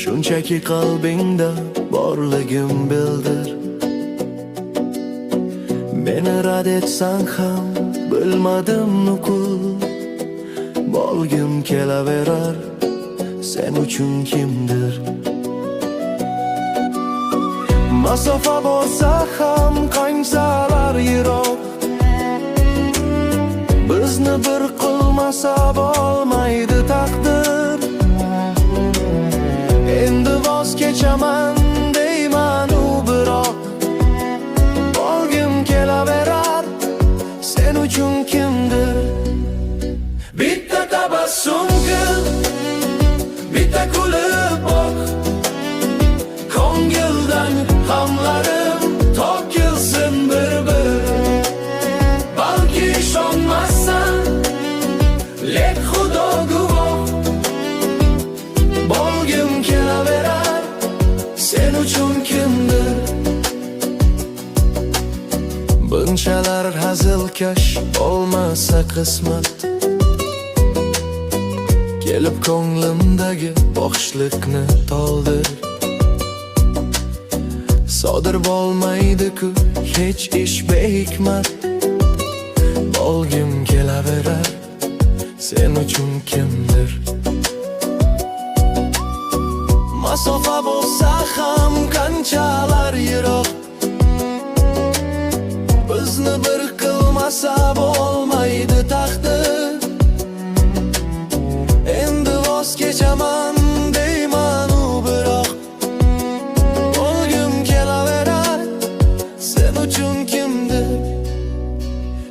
Shunchaki qalbingda borligim bildir. Meni rad etsang ham bilmadim nuqul. Bolgim kelaverar sen uchun kimdir. Masofa bo'lsa ham qanchalar yiroq, bizni bir qilmasa bo'lmaydi taqdir. Endi voz kechaman deyman u biroq, bolgim kelaverar sen uchun kimdir. Bitta tabassum qil, bitta kulib boq, ko'ngildan g'amlarim to'kilsin bir-bir. Balki ishonmassan, lek Xudo guvoh, bolgim kelaverar sen uchun kimdir. Bunchalar hazilkash olmasa qismat, kelib ko'nglimdagi bo'shliqni to'ldir. Sodir bo'lmaydi-ku hech ish behikmat, bolgim kelaverar sen uchun kimdir. Masofa bo'lsa ham qanchalar yiroq, bizni bir qilmasa bo'lmaydi taqdir. Endi voz kechaman deyman u biroq, bolgim kelaverar sen uchun kimdir.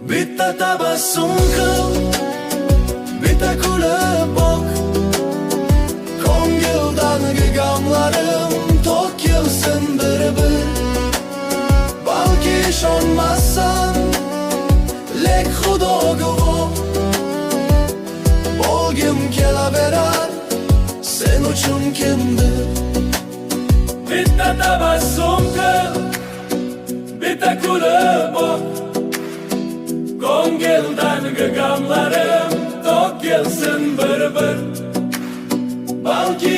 Bitta tabassum qil, bitta kulib boq, ko'ngildan g'amlarim to'kilsin bir-bir. Balki ishonmassan, lek Xudo guvoh, bolgim kelaverar sen uchun kimdir. Bitta tabassum qil, bitta kulib boq, ko'ngildan g'amlarim to'kilsin bir-bir. Balki